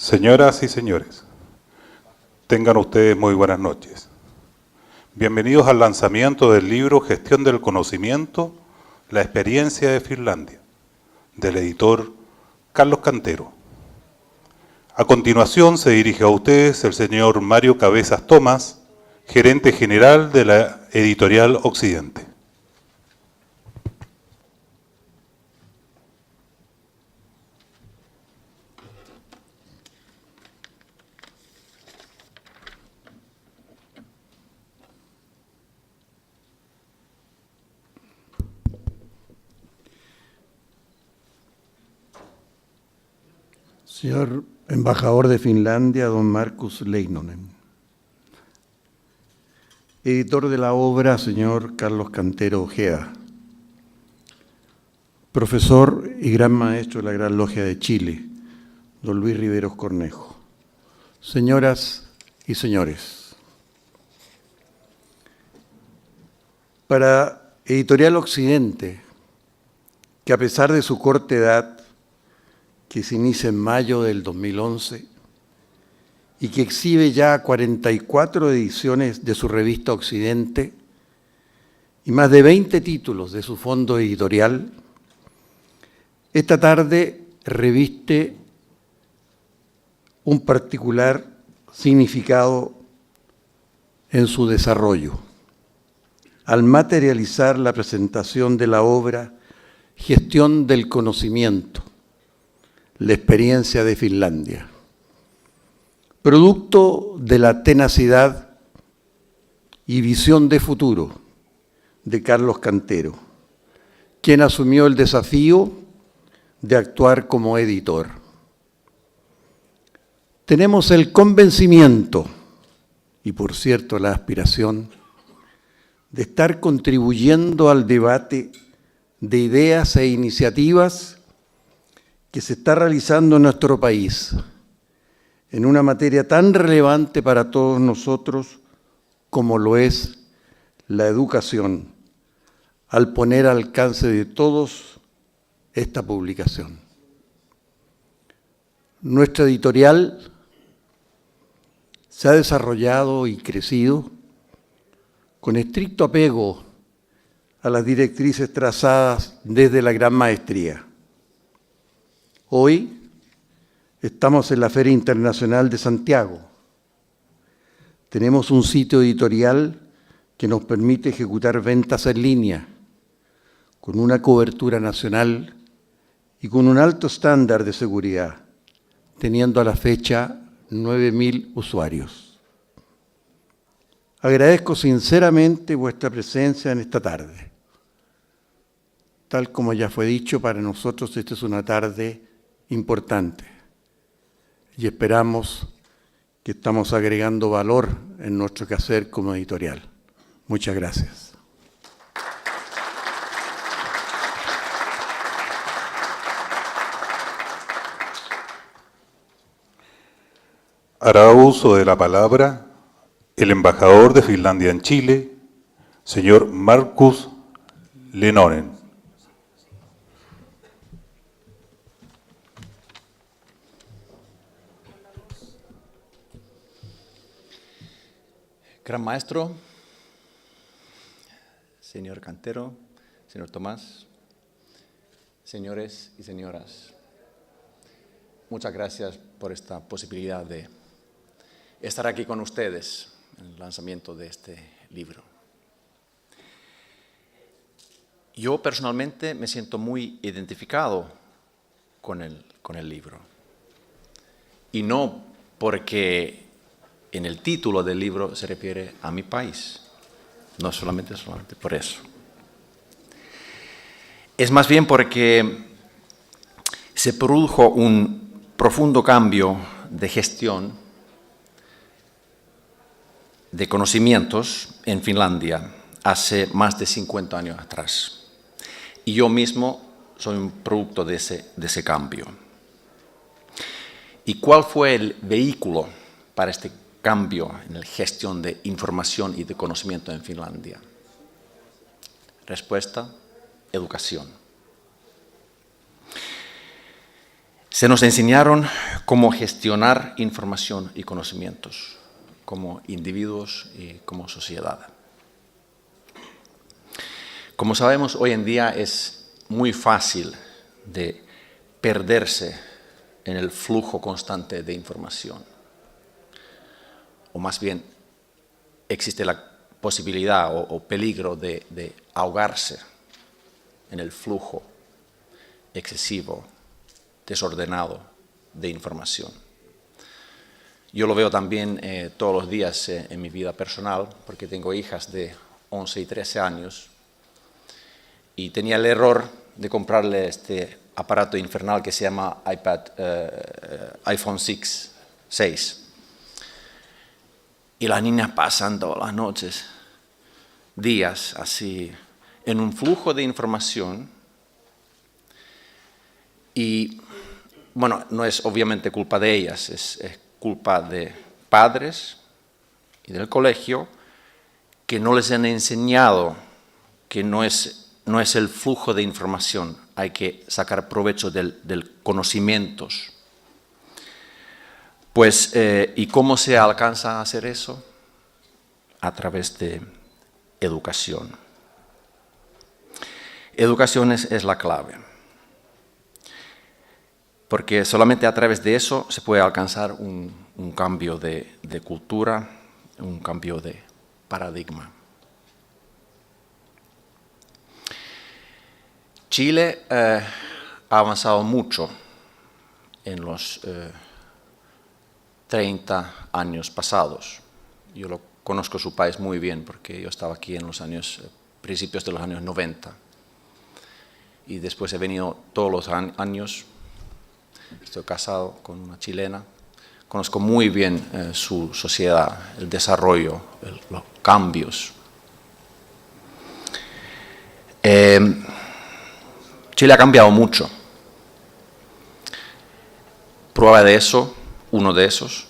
Señoras y señores, tengan ustedes muy buenas noches. Bienvenidos al lanzamiento del libro Gestión del Conocimiento, la experiencia de Finlandia, del editor Carlos Cantero. A continuación se dirige a ustedes el señor Mario Cabezas Tomás, gerente general de la editorial Occidente. Señor embajador de Finlandia, don Markus Leinonen. Editor de la obra, señor Carlos Cantero Ojea. Profesor y gran maestro de la Gran Logia de Chile, don Luis Riveros Cornejo. Señoras y señores, para Editorial Occidente, que a pesar de su corta edad, que se inicia en mayo del 2011 y que exhibe ya 44 ediciones de su revista Occidente y más de 20 títulos de su fondo editorial, esta tarde reviste un particular significado en su desarrollo, al materializar la presentación de la obra Gestión del Conocimiento, la experiencia de Finlandia, producto de la tenacidad y visión de futuro de Carlos Cantero, quien asumió el desafío de actuar como editor. Tenemos el convencimiento, y por cierto la aspiración, de estar contribuyendo al debate de ideas e iniciativas que se está realizando en nuestro país, en una materia tan relevante para todos nosotros como lo es la educación, al poner al alcance de todos esta publicación. Nuestra editorial se ha desarrollado y crecido con estricto apego a las directrices trazadas desde la Gran Maestría. Hoy estamos en la Feria Internacional de Santiago. Tenemos un sitio editorial que nos permite ejecutar ventas en línea, con una cobertura nacional y con un alto estándar de seguridad, teniendo a la fecha 9.000 usuarios. Agradezco sinceramente vuestra presencia en esta tarde. Tal como ya fue dicho, para nosotros esta es una tarde importante y esperamos que estamos agregando valor en nuestro quehacer como editorial. Muchas gracias. Hará uso de la palabra el embajador de Finlandia en Chile, señor Markus Leinonen. Gran maestro, señor Cantero, señor Tomás, señores y señoras, muchas gracias por esta posibilidad de estar aquí con ustedes en el lanzamiento de este libro. Yo personalmente me siento muy identificado con el libro, y no porque en el título del libro se refiere a mi país, no solamente por eso. Es más bien porque se produjo un profundo cambio de gestión de conocimientos en Finlandia hace más de 50 años atrás. Y yo mismo soy un producto de ese cambio. ¿Y cuál fue el vehículo para este cambio en la gestión de información y de conocimiento en Finlandia? Respuesta: educación. Se nos enseñaron cómo gestionar información y conocimientos como individuos y como sociedad. Como sabemos, hoy en día es muy fácil de perderse en el flujo constante de información. O más bien, existe la posibilidad o peligro de ahogarse en el flujo excesivo, desordenado de información. Yo lo veo también todos los días en mi vida personal, porque tengo hijas de 11 y 13 años, y tenía el error de comprarle este aparato infernal que se llama iPhone 6. Y las niñas pasan todas las noches, días así, en un flujo de información. Y, bueno, no es obviamente culpa de ellas, es culpa de padres y del colegio que no les han enseñado que no es el flujo de información, hay que sacar provecho del conocimientos. Pues, ¿y cómo se alcanza a hacer eso? A través de educación. Educación es la clave, porque solamente a través de eso se puede alcanzar un cambio de cultura, un cambio de paradigma. Chile ha avanzado mucho en los 30 años pasados. Yo conozco su país muy bien porque yo estaba aquí en los principios de los años 90. Y después he venido todos los años. Estoy casado con una chilena. Conozco muy bien su sociedad, el desarrollo, los cambios. Chile ha cambiado mucho. Prueba de eso, uno de esos,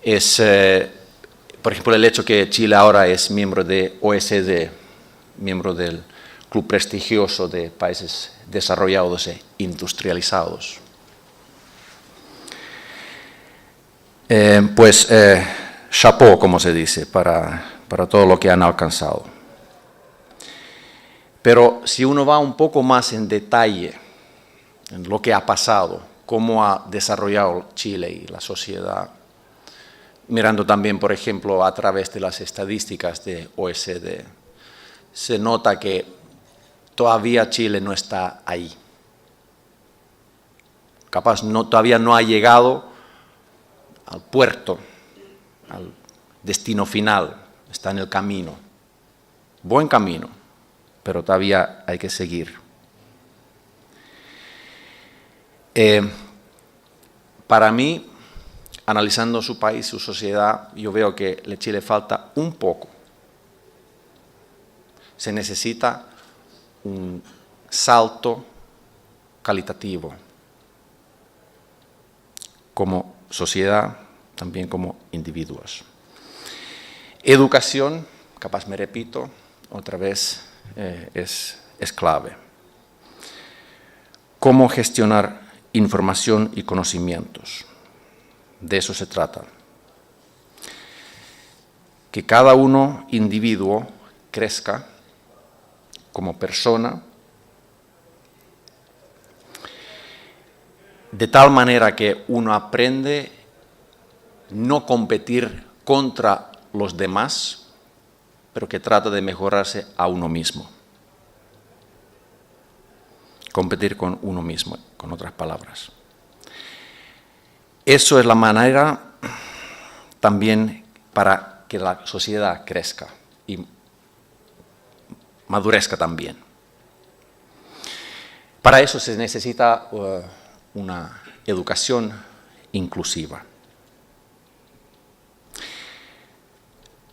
es, por ejemplo, el hecho que Chile ahora es miembro de OECD, miembro del club prestigioso de países desarrollados e industrializados. Chapeau, como se dice, para todo lo que han alcanzado. Pero si uno va un poco más en detalle en lo que ha pasado, cómo ha desarrollado Chile y la sociedad, mirando también, por ejemplo, a través de las estadísticas de OECD, se nota que todavía Chile no está ahí. Capaz todavía no ha llegado al puerto, al destino final, está en el camino. Buen camino, pero todavía hay que seguir. Para mí, analizando su país, su sociedad, yo veo que a Chile falta un poco. Se necesita un salto calitativo como sociedad, también como individuos. Educación, capaz me repito, otra vez es clave. Cómo gestionar información y conocimientos. De eso se trata. Que cada individuo crezca como persona de tal manera que uno aprende no competir contra los demás, pero que trata de mejorarse a uno mismo. Competir con uno mismo, con otras palabras. Eso es la manera también para que la sociedad crezca y madurezca también. Para eso se necesita una educación inclusiva.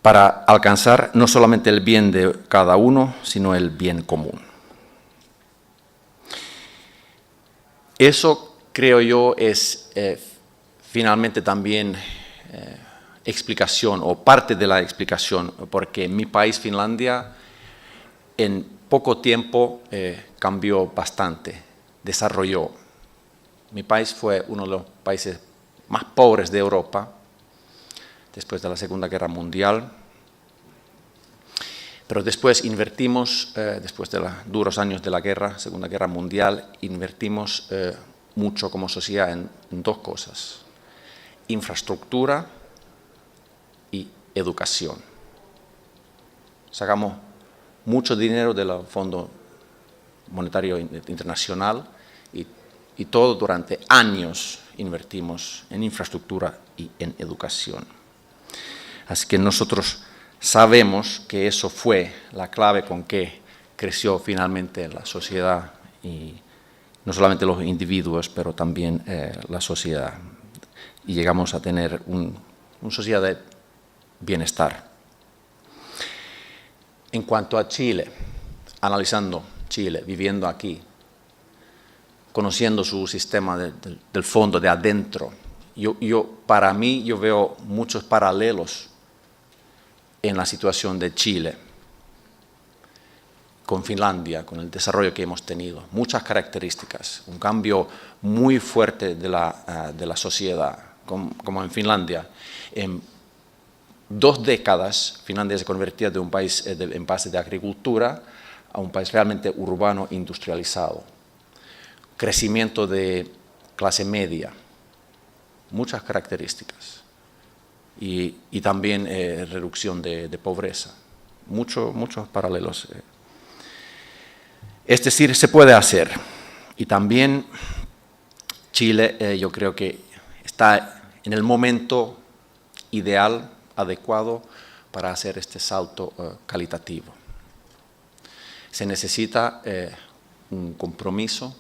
Para alcanzar no solamente el bien de cada uno, sino el bien común. Eso, creo yo, es finalmente también explicación o parte de la explicación, porque mi país, Finlandia, en poco tiempo cambió bastante, desarrolló Mi país fue uno de los países más pobres de Europa después de la Segunda Guerra Mundial. Pero después invertimos, después de los duros años de la guerra, Segunda Guerra Mundial, invertimos mucho como sociedad en dos cosas: infraestructura y educación. Sacamos mucho dinero del Fondo Monetario Internacional y todo durante años invertimos en infraestructura y en educación. Así que nosotros sabemos que eso fue la clave con que creció finalmente la sociedad, y no solamente los individuos, pero también la sociedad. Y llegamos a tener una sociedad de bienestar. En cuanto a Chile, analizando Chile, viviendo aquí, conociendo su sistema del fondo, de adentro, para mí yo veo muchos paralelos en la situación de Chile con Finlandia, con el desarrollo que hemos tenido. Muchas características, un cambio muy fuerte de la sociedad, como en Finlandia. En 2 décadas, Finlandia se convertía de un país en base de agricultura a un país realmente urbano, industrializado. Crecimiento de clase media, muchas características. Y también reducción de pobreza. Muchos paralelos. Es decir, se puede hacer. Y también Chile, yo creo que está en el momento ideal, adecuado, para hacer este salto calitativo. Se necesita un compromiso,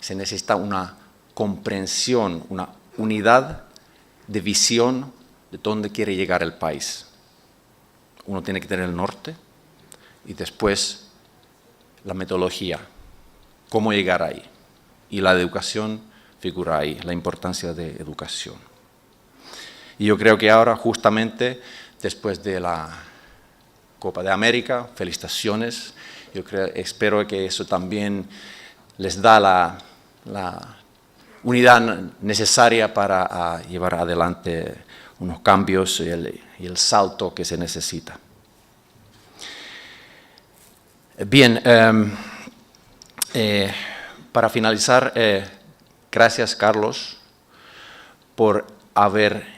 se necesita una comprensión, una unidad de visión de dónde quiere llegar el país. Uno tiene que tener el norte y después la metodología, cómo llegar ahí. Y la educación figura ahí, la importancia de educación. Y yo creo que ahora, justamente, después de la Copa de América, felicitaciones, espero que eso también les da la unidad necesaria para llevar adelante unos cambios y el salto que se necesita. Bien, para finalizar, gracias, Carlos, por haber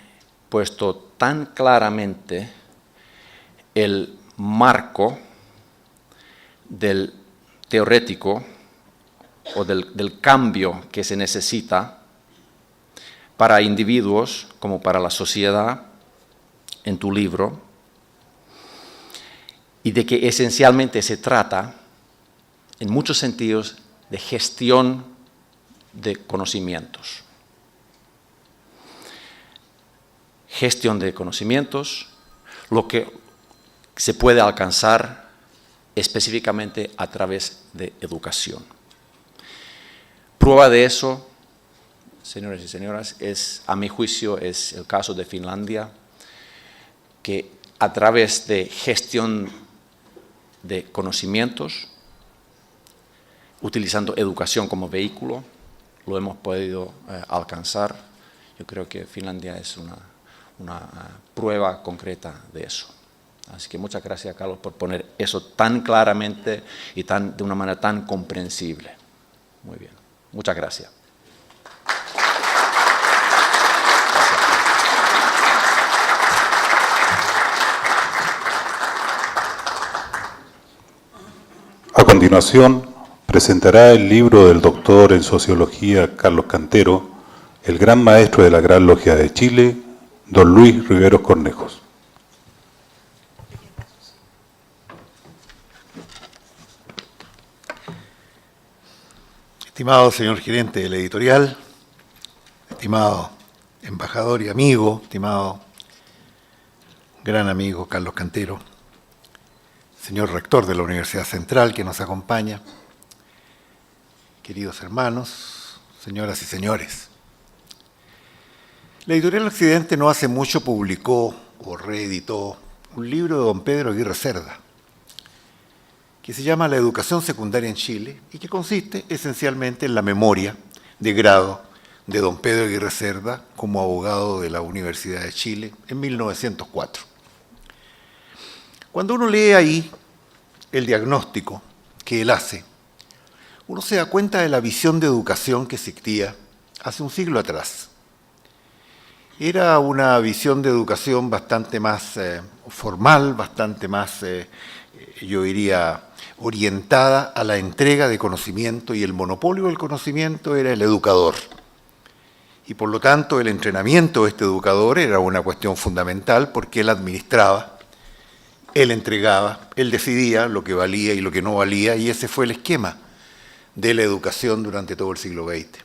puesto tan claramente el marco del teórico o del cambio que se necesita para individuos como para la sociedad en tu libro, y de que esencialmente se trata, en muchos sentidos, de gestión de conocimientos. Gestión de conocimientos, lo que se puede alcanzar específicamente a través de educación. Prueba de eso, señores y señoras, a mi juicio, es el caso de Finlandia, que a través de gestión de conocimientos, utilizando educación como vehículo, lo hemos podido alcanzar. Yo creo que Finlandia es una prueba concreta de eso. Así que muchas gracias, Carlos, por poner eso tan claramente y de una manera tan comprensible. Muy bien. Muchas gracias. A continuación, presentará el libro del doctor en Sociología Carlos Cantero, el gran maestro de la Gran Logia de Chile, don Luis Riveros Cornejos. Estimado señor gerente de la editorial, estimado embajador y amigo, estimado gran amigo Carlos Cantero, señor rector de la Universidad Central que nos acompaña, queridos hermanos, señoras y señores. La editorial Occidente no hace mucho publicó o reeditó un libro de don Pedro Aguirre Cerda, que se llama La educación secundaria en Chile y que consiste esencialmente en la memoria de grado de don Pedro Aguirre Cerda como abogado de la Universidad de Chile en 1904. Cuando uno lee ahí el diagnóstico que él hace, uno se da cuenta de la visión de educación que existía hace un siglo atrás. Era una visión de educación bastante más formal, bastante más, yo diría, orientada a la entrega de conocimiento, y el monopolio del conocimiento era el educador. Y por lo tanto el entrenamiento de este educador era una cuestión fundamental, porque él administraba, él entregaba, él decidía lo que valía y lo que no valía, y ese fue el esquema de la educación durante todo el siglo XX.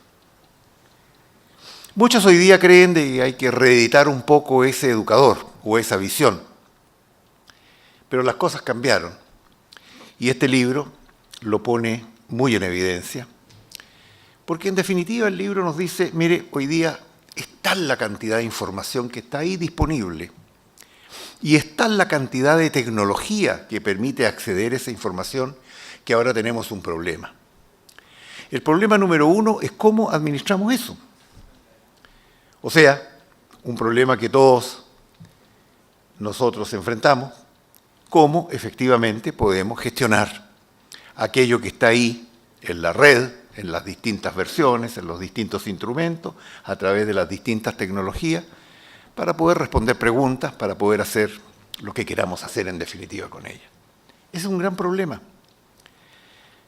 Muchos hoy día creen de que hay que reeditar un poco ese educador o esa visión, pero las cosas cambiaron y este libro lo pone muy en evidencia, porque en definitiva el libro nos dice, mire, hoy día es tal la cantidad de información que está ahí disponible y es tal la cantidad de tecnología que permite acceder a esa información que ahora tenemos un problema. El problema número uno es cómo administramos eso. O sea, un problema que todos nosotros enfrentamos, cómo efectivamente podemos gestionar aquello que está ahí en la red, en las distintas versiones, en los distintos instrumentos, a través de las distintas tecnologías, para poder responder preguntas, para poder hacer lo que queramos hacer en definitiva con ella. Ese es un gran problema.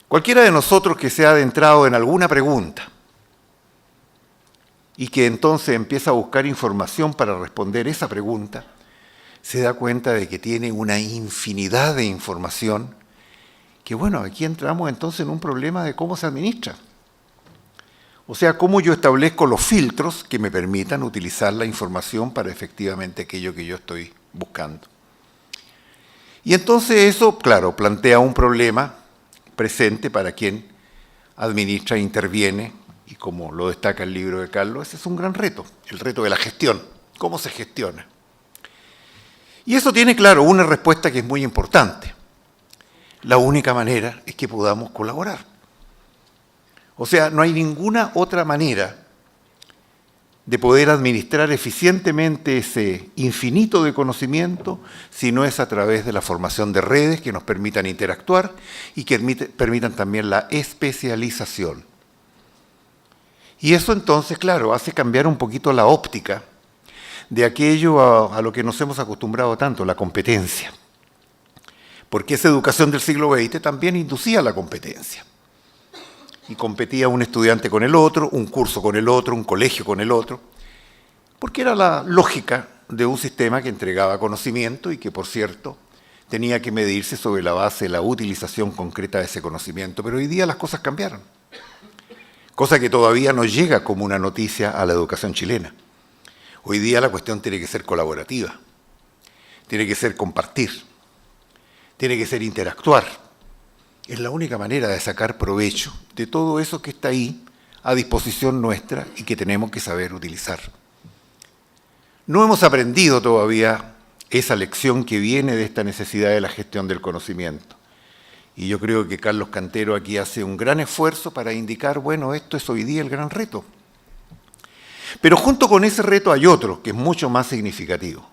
Cualquiera de nosotros que se ha adentrado en alguna pregunta y que entonces empieza a buscar información para responder esa pregunta, se da cuenta de que tiene una infinidad de información que, bueno, aquí entramos entonces en un problema de cómo se administra. O sea, cómo yo establezco los filtros que me permitan utilizar la información para efectivamente aquello que yo estoy buscando. Y entonces eso, claro, plantea un problema presente para quien administra e interviene, y como lo destaca el libro de Carlos, ese es un gran reto, el reto de la gestión, cómo se gestiona. Y eso tiene, claro, una respuesta que es muy importante. La única manera es que podamos colaborar. O sea, no hay ninguna otra manera de poder administrar eficientemente ese infinito de conocimiento si no es a través de la formación de redes que nos permitan interactuar y que permitan también la especialización. Y eso entonces, claro, hace cambiar un poquito la óptica de aquello a lo que nos hemos acostumbrado tanto, la competencia. Porque esa educación del siglo XX también inducía la competencia. Y competía un estudiante con el otro, un curso con el otro, un colegio con el otro, porque era la lógica de un sistema que entregaba conocimiento y que, por cierto, tenía que medirse sobre la base de la utilización concreta de ese conocimiento. Pero hoy día las cosas cambiaron, cosa que todavía no llega como una noticia a la educación chilena. Hoy día la cuestión tiene que ser colaborativa, tiene que ser compartir, tiene que ser interactuar. Es la única manera de sacar provecho de todo eso que está ahí a disposición nuestra y que tenemos que saber utilizar. No hemos aprendido todavía esa lección que viene de esta necesidad de la gestión del conocimiento. Y yo creo que Carlos Cantero aquí hace un gran esfuerzo para indicar, bueno, esto es hoy día el gran reto. Pero junto con ese reto hay otro que es mucho más significativo.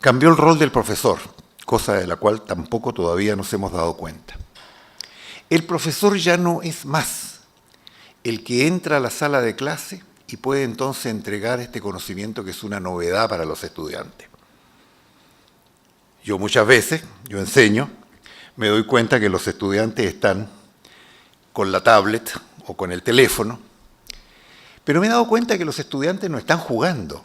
Cambió el rol del profesor, cosa de la cual tampoco todavía nos hemos dado cuenta. El profesor ya no es más el que entra a la sala de clase y puede entonces entregar este conocimiento que es una novedad para los estudiantes. Yo muchas veces, yo enseño, me doy cuenta que los estudiantes están con la tablet o con el teléfono, pero me he dado cuenta que los estudiantes no están jugando.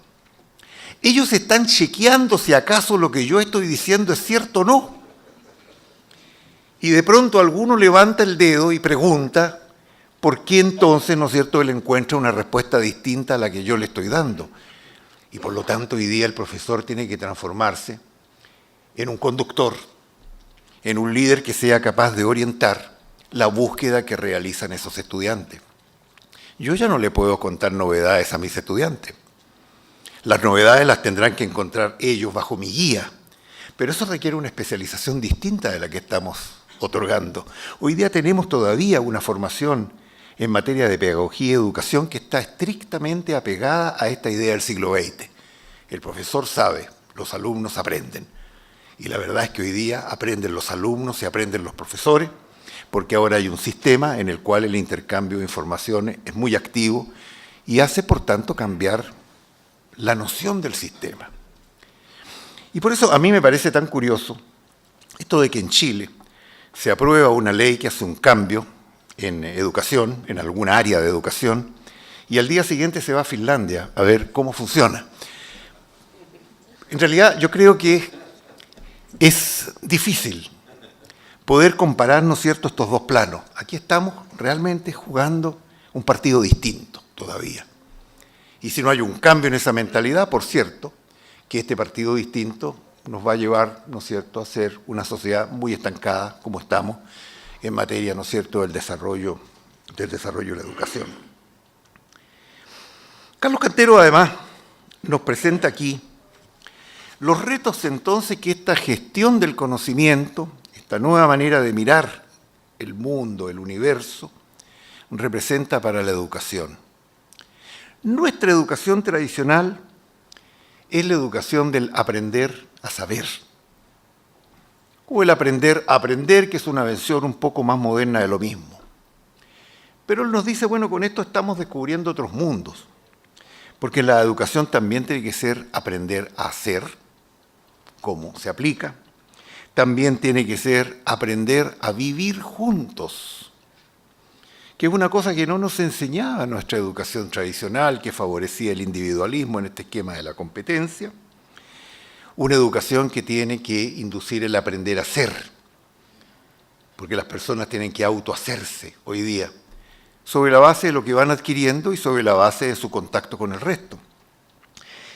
Ellos están chequeando si acaso lo que yo estoy diciendo es cierto o no. Y de pronto alguno levanta el dedo y pregunta por qué entonces, ¿no es cierto?, él encuentra una respuesta distinta a la que yo le estoy dando. Y por lo tanto hoy día el profesor tiene que transformarse en un conductor, en un líder que sea capaz de orientar la búsqueda que realizan esos estudiantes. Yo ya no le puedo contar novedades a mis estudiantes. Las novedades las tendrán que encontrar ellos bajo mi guía, pero eso requiere una especialización distinta de la que estamos otorgando. Hoy día tenemos todavía una formación en materia de pedagogía y educación que está estrictamente apegada a esta idea del siglo XX. El profesor sabe, los alumnos aprenden. Y la verdad es que hoy día aprenden los alumnos y aprenden los profesores, porque ahora hay un sistema en el cual el intercambio de informaciones es muy activo y hace, por tanto, cambiar la noción del sistema. Y por eso a mí me parece tan curioso esto de que en Chile se aprueba una ley que hace un cambio en educación, en alguna área de educación, y al día siguiente se va a Finlandia a ver cómo funciona. En realidad yo creo que es difícil poder comparar, ¿no es cierto?, estos dos planos. Aquí estamos realmente jugando un partido distinto todavía. Y si no hay un cambio en esa mentalidad, por cierto, que este partido distinto nos va a llevar, ¿no es cierto?, a ser una sociedad muy estancada, como estamos, en materia, ¿no es cierto?, del desarrollo de la educación. Carlos Cantero, además, nos presenta aquí los retos, entonces, que esta gestión del conocimiento, esta nueva manera de mirar el mundo, el universo, representa para la educación. Nuestra educación tradicional es la educación del aprender a saber, o el aprender a aprender, que es una versión un poco más moderna de lo mismo. Pero él nos dice, bueno, con esto estamos descubriendo otros mundos, porque la educación también tiene que ser aprender a hacer, cómo se aplica, también tiene que ser aprender a vivir juntos, que es una cosa que no nos enseñaba nuestra educación tradicional, que favorecía el individualismo en este esquema de la competencia, una educación que tiene que inducir el aprender a ser, porque las personas tienen que autohacerse hoy día, sobre la base de lo que van adquiriendo y sobre la base de su contacto con el resto.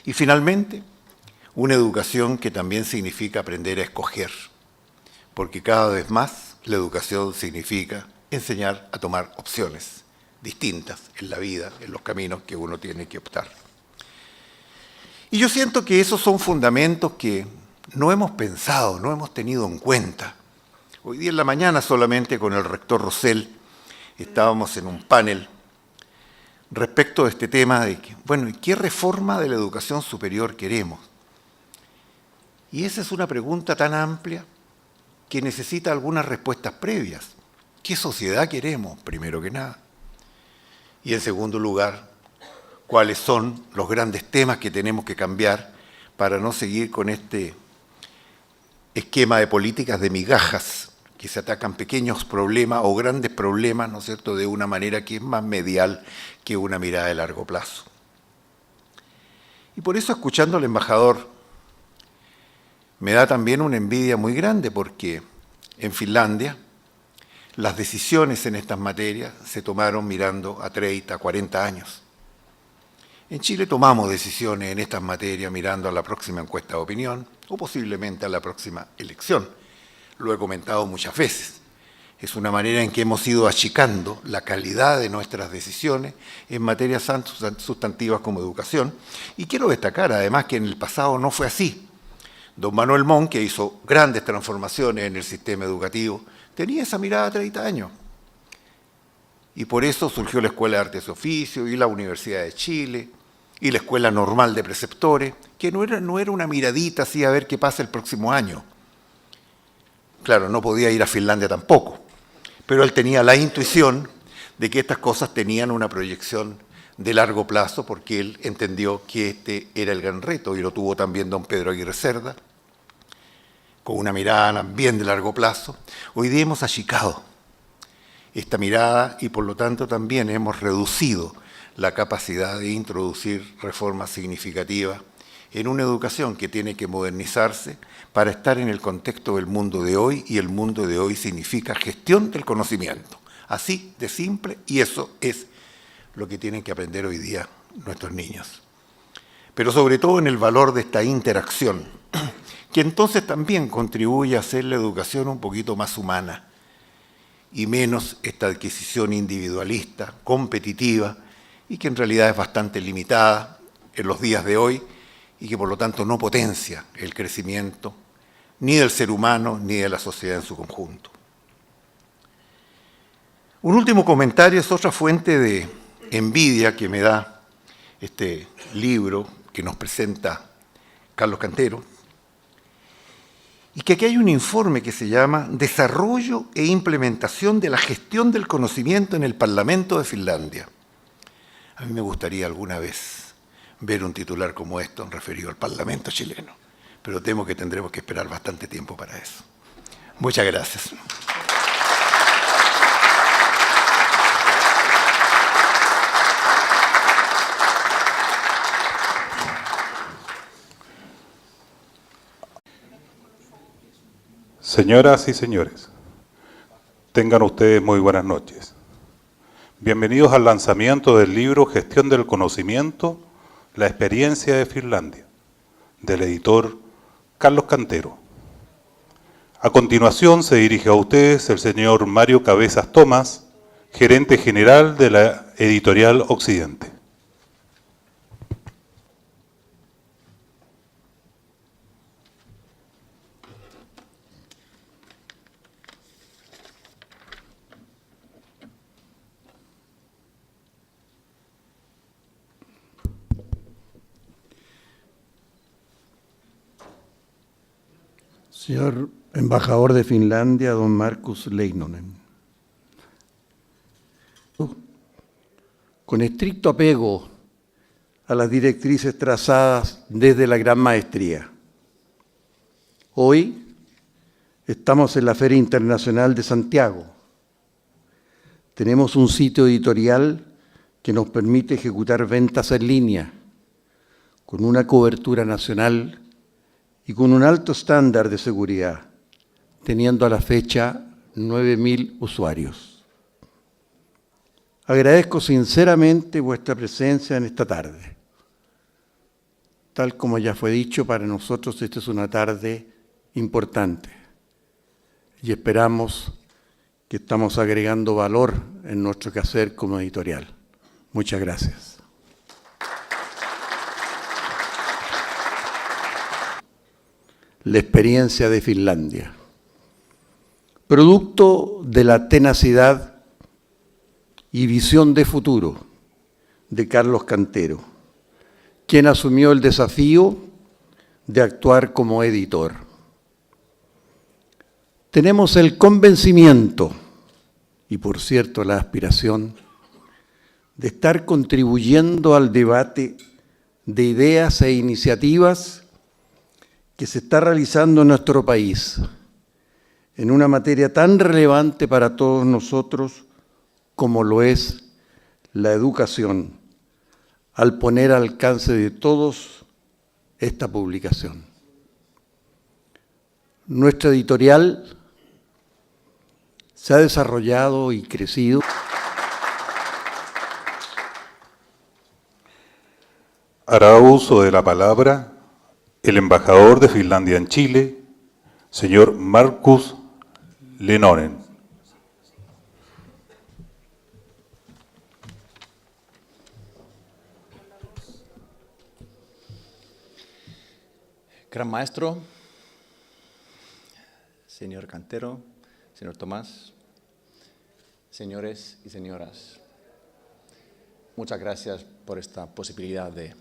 Y finalmente, una educación que también significa aprender a escoger, porque cada vez más la educación significa enseñar a tomar opciones distintas en la vida, en los caminos que uno tiene que optar. Y yo siento que esos son fundamentos que no hemos pensado, no hemos tenido en cuenta. Hoy día en la mañana solamente con el rector Rosell estábamos en un panel respecto de este tema de que, bueno, ¿qué reforma de la educación superior queremos? Y esa es una pregunta tan amplia que necesita algunas respuestas previas. ¿Qué sociedad queremos, primero que nada? Y en segundo lugar, ¿cuáles son los grandes temas que tenemos que cambiar para no seguir con este esquema de políticas de migajas que se atacan pequeños problemas o grandes problemas, ¿no es cierto?, de una manera que es más medial que una mirada de largo plazo? Y por eso, escuchando al embajador, me da también una envidia muy grande, porque en Finlandia las decisiones en estas materias se tomaron mirando a 30, 40 años. En Chile tomamos decisiones en estas materias mirando a la próxima encuesta de opinión o posiblemente a la próxima elección. Lo he comentado muchas veces. Es una manera en que hemos ido achicando la calidad de nuestras decisiones en materias sustantivas como educación. Y quiero destacar además que en el pasado no fue así. Don Manuel Montt, que hizo grandes transformaciones en el sistema educativo, tenía esa mirada a 30 años. Y por eso surgió la Escuela de Artes y Oficios y la Universidad de Chile y la Escuela Normal de Preceptores, que no era una miradita así a ver qué pasa el próximo año. Claro, no podía ir a Finlandia tampoco, pero él tenía la intuición de que estas cosas tenían una proyección de largo plazo, porque él entendió que este era el gran reto, y lo tuvo también don Pedro Aguirre Cerda, con una mirada también de largo plazo. Hoy día hemos achicado esta mirada y por lo tanto también hemos reducido la capacidad de introducir reformas significativas en una educación que tiene que modernizarse para estar en el contexto del mundo de hoy, y el mundo de hoy significa gestión del conocimiento. Así de simple, y eso es lo que tienen que aprender hoy día nuestros niños. Pero sobre todo en el valor de esta interacción, que entonces también contribuye a hacer la educación un poquito más humana y menos esta adquisición individualista, competitiva, y que en realidad es bastante limitada en los días de hoy y que por lo tanto no potencia el crecimiento ni del ser humano ni de la sociedad en su conjunto. Un último comentario es otra fuente de envidia que me da este libro que nos presenta Carlos Cantero, y que aquí hay un informe que se llama Desarrollo e implementación de la gestión del conocimiento en el Parlamento de Finlandia. A mí me gustaría alguna vez ver un titular como esto referido al Parlamento chileno, pero temo que tendremos que esperar bastante tiempo para eso. Muchas gracias. Señoras y señores, tengan ustedes muy buenas noches. Bienvenidos al lanzamiento del libro Gestión del Conocimiento, la experiencia de Finlandia, del editor Carlos Cantero. A continuación se dirige a ustedes el señor Mario Cabezas Tomás, gerente general de la editorial Occidente. Señor embajador de Finlandia, don Markus Leinonen. Con estricto apego a las directrices trazadas desde la Gran Maestría. Hoy estamos en la Feria Internacional de Santiago. Tenemos un sitio editorial que nos permite ejecutar ventas en línea, con una cobertura nacional y con un alto estándar de seguridad, teniendo a la fecha 9.000 usuarios. Agradezco sinceramente vuestra presencia en esta tarde. Tal como ya fue dicho, para nosotros esta es una tarde importante y esperamos que estamos agregando valor en nuestro quehacer como editorial. Muchas gracias. La experiencia de Finlandia, producto de la tenacidad y visión de futuro de Carlos Cantero, quien asumió el desafío de actuar como editor. Tenemos el convencimiento, y por cierto la aspiración, de estar contribuyendo al debate de ideas e iniciativas que se está realizando en nuestro país, en una materia tan relevante para todos nosotros como lo es la educación, al poner al alcance de todos esta publicación. Nuestra editorial se ha desarrollado y crecido. Hará uso de la palabra el embajador de Finlandia en Chile, señor Markus Leinonen. Gran maestro, señor Cantero, señor Tomás, señores y señoras, muchas gracias por esta posibilidad de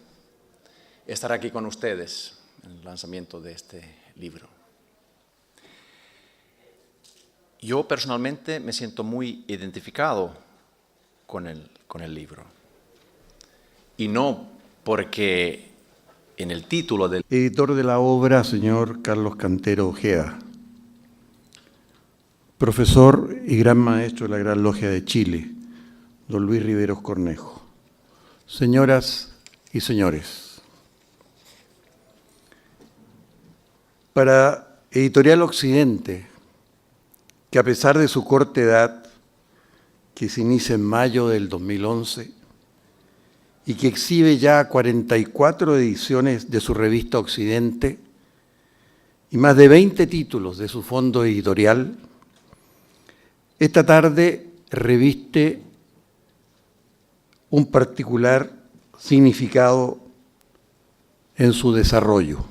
estar aquí con ustedes en el lanzamiento de este libro. Yo personalmente me siento muy identificado con el libro. Y no porque en el título del... Editor de la obra, señor Carlos Cantero Ojeda. Profesor y gran maestro de la Gran Logia de Chile, don Luis Riveros Cornejo. Señoras y señores, para Editorial Occidente, que a pesar de su corta edad, que se inicia en mayo del 2011, y que exhibe ya 44 ediciones de su revista Occidente y más de 20 títulos de su fondo editorial, esta tarde reviste un particular significado en su desarrollo,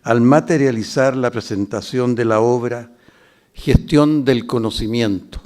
al materializar la presentación de la obra Gestión del Conocimiento,